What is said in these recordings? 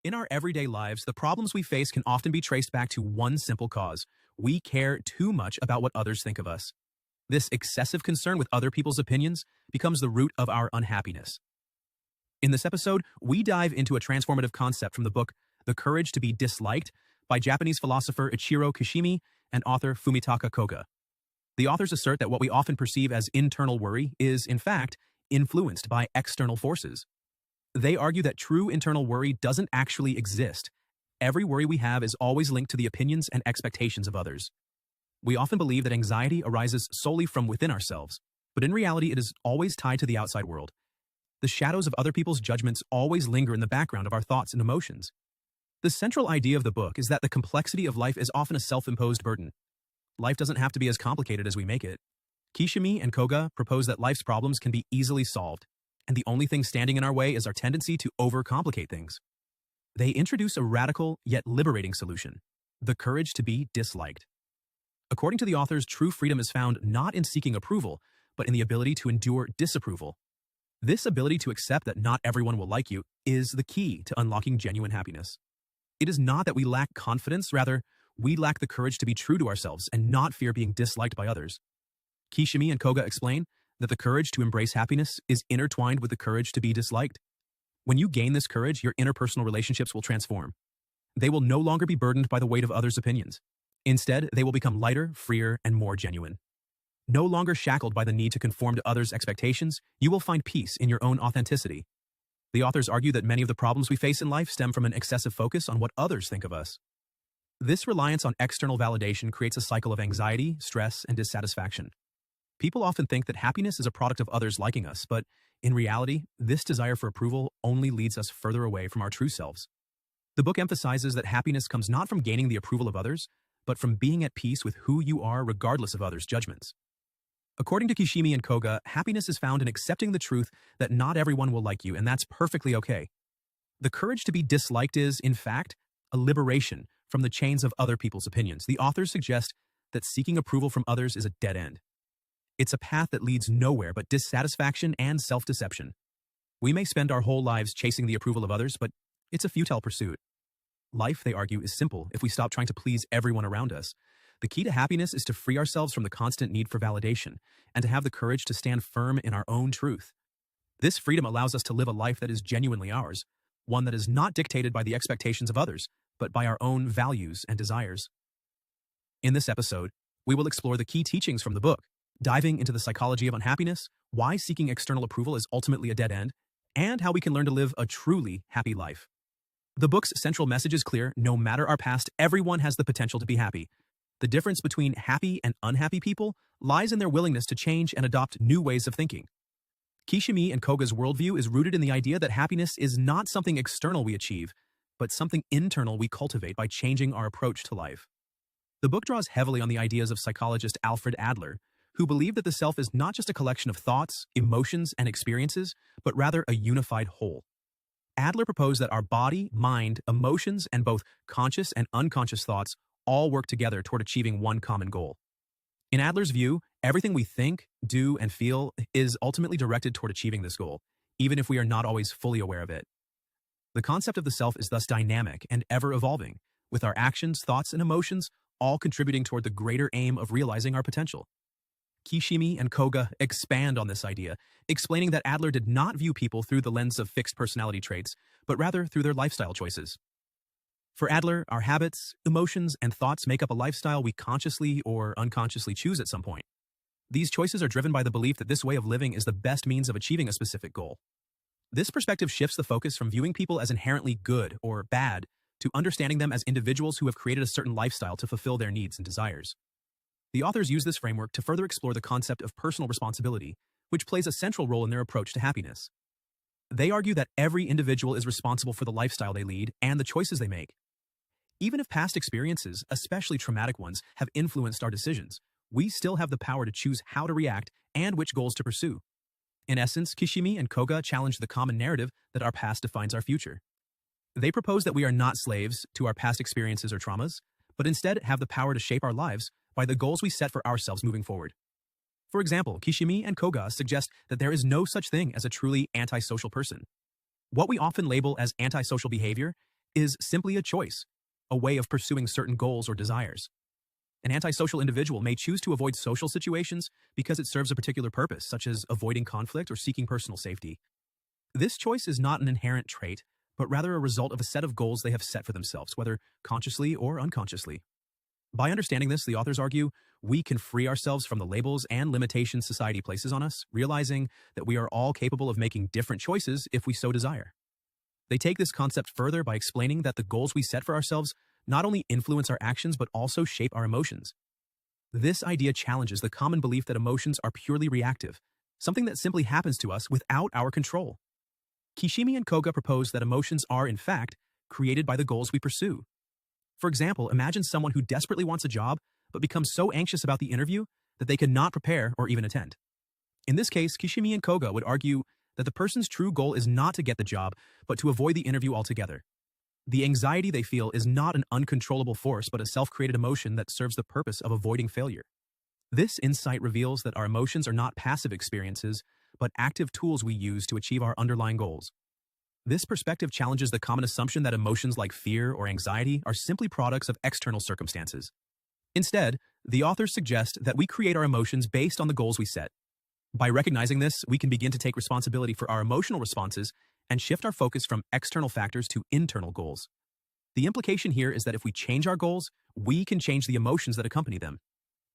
In our everyday lives, the problems we face can often be traced back to one simple cause. We care too much about what others think of us. This excessive concern with other people's opinions becomes the root of our unhappiness. In this episode, we dive into a transformative concept from the book The Courage to be Disliked by Japanese philosopher Ichiro Kishimi and author Fumitaka Koga. The authors assert that what we often perceive as internal worry is, in fact, influenced by external forces. They argue that true internal worry doesn't actually exist. Every worry we have is always linked to the opinions and expectations of others. We often believe that anxiety arises solely from within ourselves, but in reality it is always tied to the outside world. The shadows of other people's judgments always linger in the background of our thoughts and emotions. The central idea of the book is that the complexity of life is often a self-imposed burden. Life doesn't have to be as complicated as we make it. Kishimi and Koga propose that life's problems can be easily solved, and the only thing standing in our way is our tendency to overcomplicate things. They introduce a radical yet liberating solution: the courage to be disliked. According to the authors, true freedom is found not in seeking approval, but in the ability to endure disapproval. This ability to accept that not everyone will like you is the key to unlocking genuine happiness. It is not that we lack confidence, rather, we lack the courage to be true to ourselves and not fear being disliked by others. Kishimi and Koga explain that the courage to embrace happiness is intertwined with the courage to be disliked. When you gain this courage, your interpersonal relationships will transform. They will no longer be burdened by the weight of others' opinions. Instead, they will become lighter, freer, and more genuine. No longer shackled by the need to conform to others' expectations, you will find peace in your own authenticity. The authors argue that many of the problems we face in life stem from an excessive focus on what others think of us. This reliance on external validation creates a cycle of anxiety, stress, and dissatisfaction. People often think that happiness is a product of others liking us, but in reality, this desire for approval only leads us further away from our true selves. The book emphasizes that happiness comes not from gaining the approval of others, but from being at peace with who you are regardless of others' judgments. According to Kishimi and Koga, happiness is found in accepting the truth that not everyone will like you, and that's perfectly okay. The courage to be disliked is, in fact, a liberation from the chains of other people's opinions. The authors suggest that seeking approval from others is a dead end. It's a path that leads nowhere but dissatisfaction and self-deception. We may spend our whole lives chasing the approval of others, but it's a futile pursuit. Life, they argue, is simple if we stop trying to please everyone around us. The key to happiness is to free ourselves from the constant need for validation and to have the courage to stand firm in our own truth. This freedom allows us to live a life that is genuinely ours, one that is not dictated by the expectations of others, but by our own values and desires. In this episode, we will explore the key teachings from the book, diving into the psychology of unhappiness, why seeking external approval is ultimately a dead end, and how we can learn to live a truly happy life. The book's central message is clear: no matter our past, everyone has the potential to be happy. The difference between happy and unhappy people lies in their willingness to change and adopt new ways of thinking. Kishimi and Koga's worldview is rooted in the idea that happiness is not something external we achieve, but something internal we cultivate by changing our approach to life. The book draws heavily on the ideas of psychologist Alfred Adler, who believed that the self is not just a collection of thoughts, emotions, and experiences, but rather a unified whole. Adler proposed that our body, mind, emotions, and both conscious and unconscious thoughts all work together toward achieving one common goal. In Adler's view, everything we think, do, and feel is ultimately directed toward achieving this goal, even if we are not always fully aware of it. The concept of the self is thus dynamic and ever-evolving, with our actions, thoughts, and emotions all contributing toward the greater aim of realizing our potential. Kishimi and Koga expand on this idea, explaining that Adler did not view people through the lens of fixed personality traits, but rather through their lifestyle choices. For Adler, our habits, emotions, and thoughts make up a lifestyle we consciously or unconsciously choose at some point. These choices are driven by the belief that this way of living is the best means of achieving a specific goal. This perspective shifts the focus from viewing people as inherently good or bad to understanding them as individuals who have created a certain lifestyle to fulfill their needs and desires. The authors use this framework to further explore the concept of personal responsibility, which plays a central role in their approach to happiness. They argue that every individual is responsible for the lifestyle they lead and the choices they make. Even if past experiences, especially traumatic ones, have influenced our decisions, we still have the power to choose how to react and which goals to pursue. In essence, Kishimi and Koga challenge the common narrative that our past defines our future. They propose that we are not slaves to our past experiences or traumas, but instead have the power to shape our lives by the goals we set for ourselves moving forward. For example, Kishimi and Koga suggest that there is no such thing as a truly antisocial person. What we often label as antisocial behavior is simply a choice, a way of pursuing certain goals or desires. An antisocial individual may choose to avoid social situations because it serves a particular purpose, such as avoiding conflict or seeking personal safety. This choice is not an inherent trait, but rather a result of a set of goals they have set for themselves, whether consciously or unconsciously. By understanding this, the authors argue, we can free ourselves from the labels and limitations society places on us, realizing that we are all capable of making different choices if we so desire. They take this concept further by explaining that the goals we set for ourselves not only influence our actions but also shape our emotions. This idea challenges the common belief that emotions are purely reactive, something that simply happens to us without our control. Kishimi and Koga propose that emotions are, in fact, created by the goals we pursue. For example, imagine someone who desperately wants a job but becomes so anxious about the interview that they cannot prepare or even attend. In this case, Kishimi and Koga would argue that the person's true goal is not to get the job, but to avoid the interview altogether. The anxiety they feel is not an uncontrollable force, but a self-created emotion that serves the purpose of avoiding failure. This insight reveals that our emotions are not passive experiences, but active tools we use to achieve our underlying goals. This perspective challenges the common assumption that emotions like fear or anxiety are simply products of external circumstances. Instead, the authors suggest that we create our emotions based on the goals we set. By recognizing this, we can begin to take responsibility for our emotional responses and shift our focus from external factors to internal goals. The implication here is that if we change our goals, we can change the emotions that accompany them.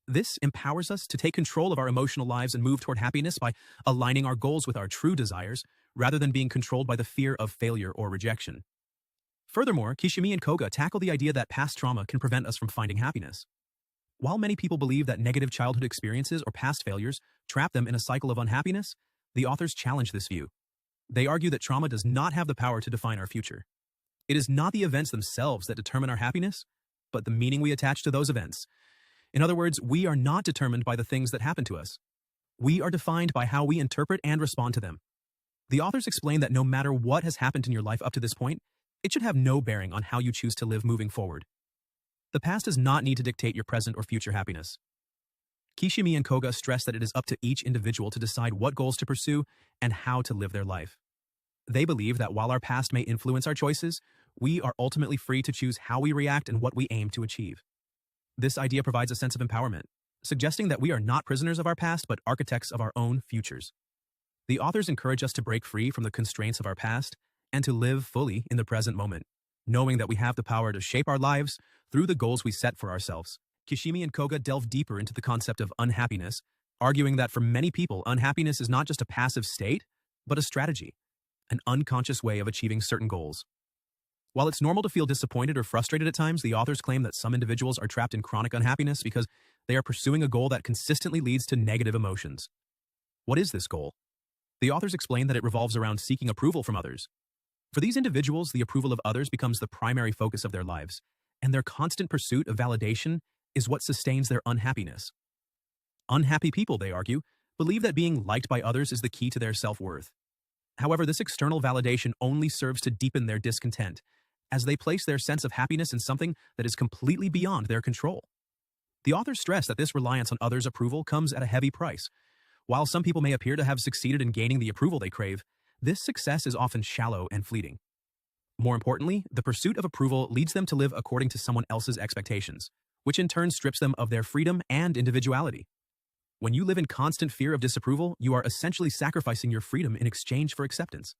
This empowers us to take control of our emotional lives and move toward happiness by aligning our goals with our true desires, rather than being controlled by the fear of failure or rejection. Furthermore, Kishimi and Koga tackle the idea that past trauma can prevent us from finding happiness. While many people believe that negative childhood experiences or past failures trap them in a cycle of unhappiness, the authors challenge this view. They argue that trauma does not have the power to define our future. It is not the events themselves that determine our happiness, but the meaning we attach to those events. In other words, we are not determined by the things that happen to us. We are defined by how we interpret and respond to them. The authors explain that no matter what has happened in your life up to this point, it should have no bearing on how you choose to live moving forward. The past does not need to dictate your present or future happiness. Kishimi and Koga stress that it is up to each individual to decide what goals to pursue and how to live their life. They believe that while our past may influence our choices, we are ultimately free to choose how we react and what we aim to achieve. This idea provides a sense of empowerment, suggesting that we are not prisoners of our past but architects of our own futures. The authors encourage us to break free from the constraints of our past and to live fully in the present moment, knowing that we have the power to shape our lives through the goals we set for ourselves. Kishimi and Koga delve deeper into the concept of unhappiness, arguing that for many people, unhappiness is not just a passive state, but a strategy, an unconscious way of achieving certain goals. While it's normal to feel disappointed or frustrated at times, the authors claim that some individuals are trapped in chronic unhappiness because they are pursuing a goal that consistently leads to negative emotions. What is this goal? The authors explain that it revolves around seeking approval from others. For these individuals, the approval of others becomes the primary focus of their lives, and their constant pursuit of validation is what sustains their unhappiness. Unhappy people, they argue, believe that being liked by others is the key to their self-worth. However, this external validation only serves to deepen their discontent, as they place their sense of happiness in something that is completely beyond their control. The authors stress that this reliance on others' approval comes at a heavy price. While some people may appear to have succeeded in gaining the approval they crave, this success is often shallow and fleeting. More importantly, the pursuit of approval leads them to live according to someone else's expectations, which in turn strips them of their freedom and individuality. When you live in constant fear of disapproval, you are essentially sacrificing your freedom in exchange for acceptance.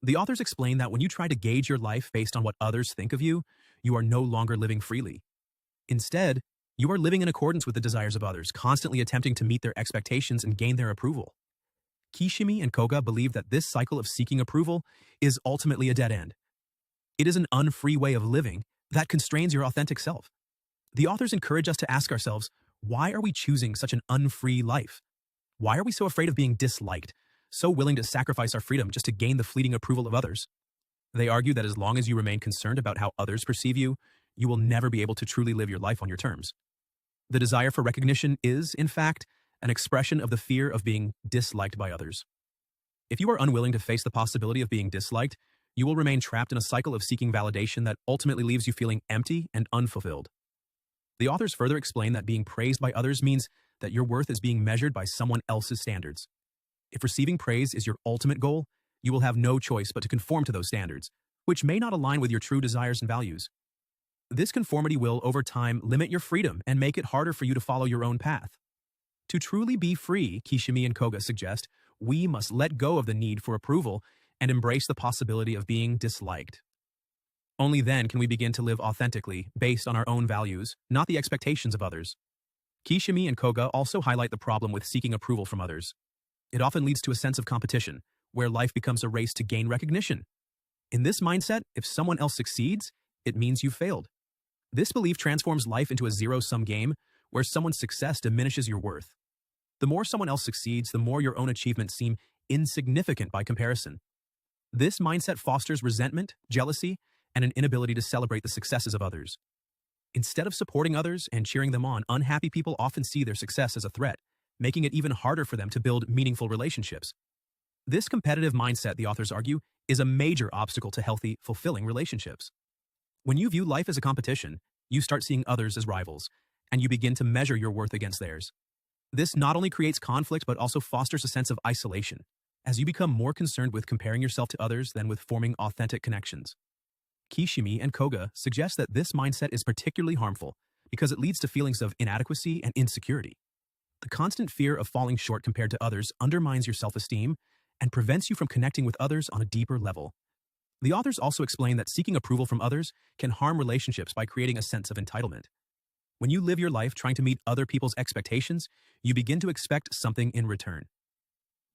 The authors explain that when you try to gauge your life based on what others think of you, you are no longer living freely. Instead, you are living in accordance with the desires of others, constantly attempting to meet their expectations and gain their approval. Kishimi and Koga believe that this cycle of seeking approval is ultimately a dead end. It is an unfree way of living that constrains your authentic self. The authors encourage us to ask ourselves, why are we choosing such an unfree life? Why are we so afraid of being disliked, so willing to sacrifice our freedom just to gain the fleeting approval of others? They argue that as long as you remain concerned about how others perceive you, you will never be able to truly live your life on your terms. The desire for recognition is, in fact, an expression of the fear of being disliked by others. If you are unwilling to face the possibility of being disliked, you will remain trapped in a cycle of seeking validation that ultimately leaves you feeling empty and unfulfilled. The authors further explain that being praised by others means that your worth is being measured by someone else's standards. If receiving praise is your ultimate goal, you will have no choice but to conform to those standards, which may not align with your true desires and values. This conformity will, over time, limit your freedom and make it harder for you to follow your own path. To truly be free, Kishimi and Koga suggest, we must let go of the need for approval and embrace the possibility of being disliked. Only then can we begin to live authentically, based on our own values, not the expectations of others. Kishimi and Koga also highlight the problem with seeking approval from others. It often leads to a sense of competition, where life becomes a race to gain recognition. In this mindset, if someone else succeeds, it means you've failed. This belief transforms life into a zero-sum game, where someone's success diminishes your worth. The more someone else succeeds, the more your own achievements seem insignificant by comparison. This mindset fosters resentment, jealousy, and an inability to celebrate the successes of others. Instead of supporting others and cheering them on, unhappy people often see their success as a threat, making it even harder for them to build meaningful relationships. This competitive mindset, the authors argue, is a major obstacle to healthy, fulfilling relationships. When you view life as a competition, you start seeing others as rivals, and you begin to measure your worth against theirs. This not only creates conflict but also fosters a sense of isolation, as you become more concerned with comparing yourself to others than with forming authentic connections. Kishimi and Koga suggest that this mindset is particularly harmful because it leads to feelings of inadequacy and insecurity. The constant fear of falling short compared to others undermines your self-esteem and prevents you from connecting with others on a deeper level. The authors also explain that seeking approval from others can harm relationships by creating a sense of entitlement. When you live your life trying to meet other people's expectations, you begin to expect something in return.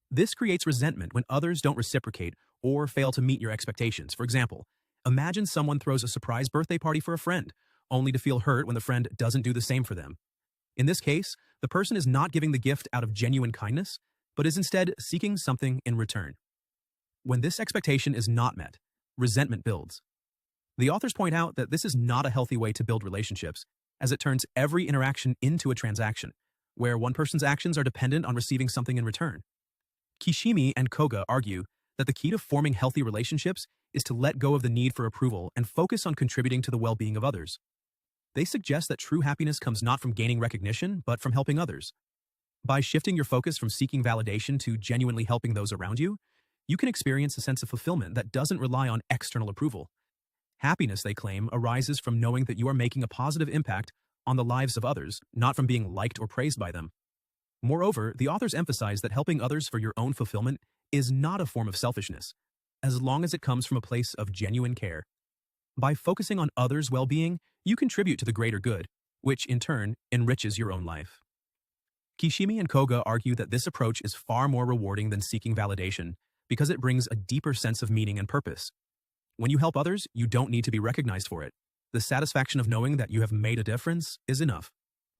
This creates resentment when others don't reciprocate or fail to meet your expectations. For example, imagine someone throws a surprise birthday party for a friend, only to feel hurt when the friend doesn't do the same for them. In this case, the person is not giving the gift out of genuine kindness, but is instead seeking something in return. When this expectation is not met, resentment builds. The authors point out that this is not a healthy way to build relationships, as it turns every interaction into a transaction, where one person's actions are dependent on receiving something in return. Kishimi and Koga argue that the key to forming healthy relationships is to let go of the need for approval and focus on contributing to the well-being of others. They suggest that true happiness comes not from gaining recognition, but from helping others. By shifting your focus from seeking validation to genuinely helping those around you, you can experience a sense of fulfillment that doesn't rely on external approval. Happiness, they claim, arises from knowing that you are making a positive impact on the lives of others, not from being liked or praised by them. Moreover, the authors emphasize that helping others for your own fulfillment is not a form of selfishness, as long as it comes from a place of genuine care. By focusing on others' well-being, you contribute to the greater good, which in turn enriches your own life. Kishimi and Koga argue that this approach is far more rewarding than seeking validation because it brings a deeper sense of meaning and purpose. When you help others, you don't need to be recognized for it. The satisfaction of knowing that you have made a difference is enough.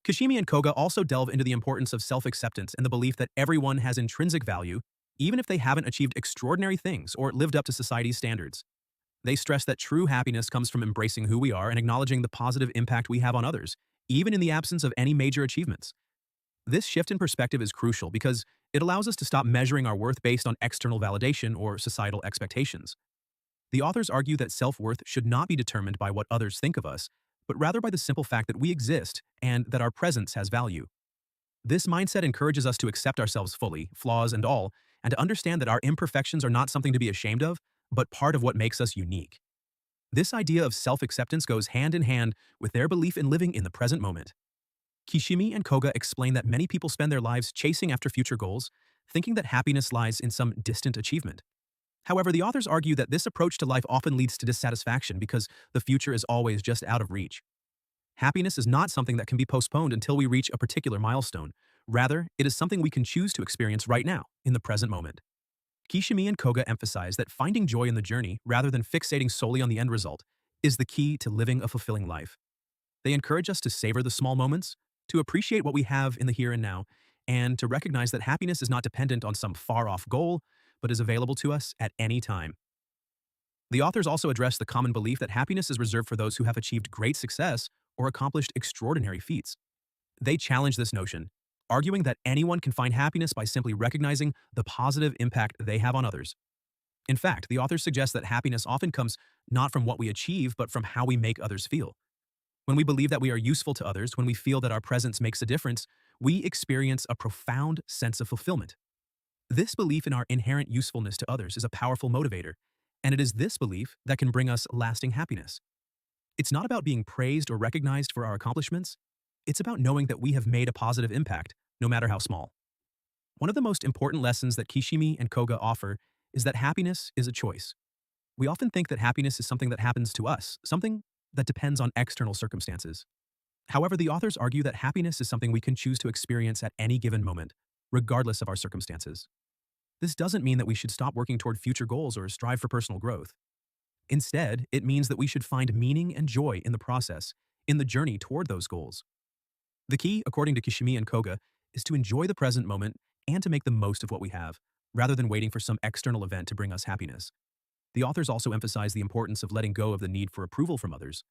Kishimi and Koga also delve into the importance of self-acceptance and the belief that everyone has intrinsic value, even if they haven't achieved extraordinary things or lived up to society's standards. They stress that true happiness comes from embracing who we are and acknowledging the positive impact we have on others, even in the absence of any major achievements. This shift in perspective is crucial because it allows us to stop measuring our worth based on external validation or societal expectations. The authors argue that self-worth should not be determined by what others think of us, but rather by the simple fact that we exist and that our presence has value. This mindset encourages us to accept ourselves fully, flaws and all, and to understand that our imperfections are not something to be ashamed of, but part of what makes us unique. This idea of self-acceptance goes hand in hand with their belief in living in the present moment. Kishimi and Koga explain that many people spend their lives chasing after future goals, thinking that happiness lies in some distant achievement. However, the authors argue that this approach to life often leads to dissatisfaction because the future is always just out of reach. Happiness is not something that can be postponed until we reach a particular milestone. Rather, it is something we can choose to experience right now, in the present moment. Kishimi and Koga emphasize that finding joy in the journey, rather than fixating solely on the end result, is the key to living a fulfilling life. They encourage us to savor the small moments, to appreciate what we have in the here and now, and to recognize that happiness is not dependent on some far-off goal, but is available to us at any time. The authors also address the common belief that happiness is reserved for those who have achieved great success or accomplished extraordinary feats. They challenge this notion, arguing that anyone can find happiness by simply recognizing the positive impact they have on others. In fact, the authors suggest that happiness often comes not from what we achieve, but from how we make others feel. When we believe that we are useful to others, when we feel that our presence makes a difference, we experience a profound sense of fulfillment. This belief in our inherent usefulness to others is a powerful motivator, And it is this belief that can bring us lasting happiness. It's not about being praised or recognized for our accomplishments. It's about knowing that we have made a positive impact, no matter how small. One of the most important lessons that Kishimi and Koga offer is that happiness is a choice. We often think that happiness is something that happens to us, something that depends on external circumstances. However, the authors argue that happiness is something we can choose to experience at any given moment, regardless of our circumstances. This doesn't mean that we should stop working toward future goals or strive for personal growth. Instead, it means that we should find meaning and joy in the process, in the journey toward those goals. The key, according to Kishimi and Koga, is to enjoy the present moment and to make the most of what we have, rather than waiting for some external event to bring us happiness. The authors also emphasize the importance of letting go of the need for approval from others.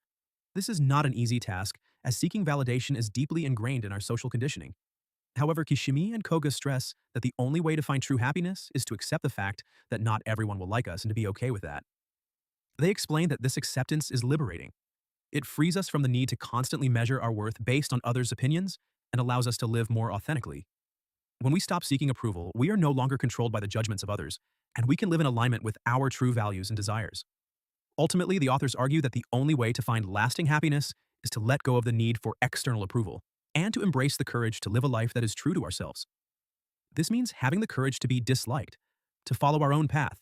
This is not an easy task, as seeking validation is deeply ingrained in our social conditioning. However, Kishimi and Koga stress that the only way to find true happiness is to accept the fact that not everyone will like us and to be okay with that. They explain that this acceptance is liberating. It frees us from the need to constantly measure our worth based on others' opinions and allows us to live more authentically. When we stop seeking approval, we are no longer controlled by the judgments of others, and we can live in alignment with our true values and desires. Ultimately, the authors argue that the only way to find lasting happiness is to let go of the need for external approval and to embrace the courage to live a life that is true to ourselves. This means having the courage to be disliked, to follow our own path,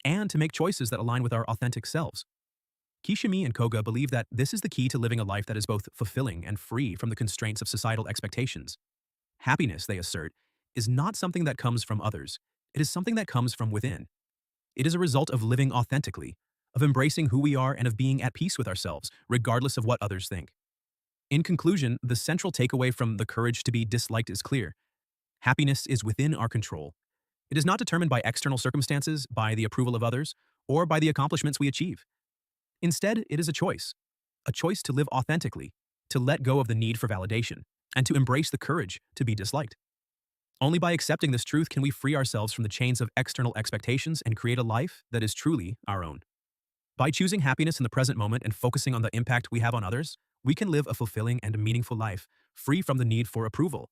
and to make choices that align with our authentic selves. Kishimi and Koga believe that this is the key to living a life that is both fulfilling and free from the constraints of societal expectations. Happiness, they assert, is not something that comes from others. It is something that comes from within. It is a result of living authentically, of embracing who we are and of being at peace with ourselves, regardless of what others think. In conclusion, the central takeaway from The Courage to be Disliked is clear. Happiness is within our control. It is not determined by external circumstances, by the approval of others, or by the accomplishments we achieve. Instead, it is a choice to live authentically, to let go of the need for validation, and to embrace the courage to be disliked. Only by accepting this truth can we free ourselves from the chains of external expectations and create a life that is truly our own. By choosing happiness in the present moment and focusing on the impact we have on others, we can live a fulfilling and meaningful life, free from the need for approval,